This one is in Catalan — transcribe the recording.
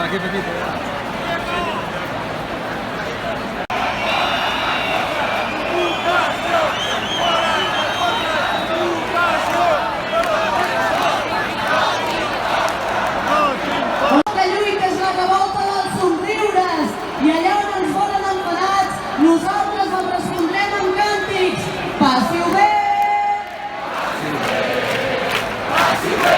aquí Pepito. La lluita és la revolta dels somriures i allà on ens volen enfadats, nosaltres els respondrem amb càntics. Passi-ho bé! Passi-ho bé!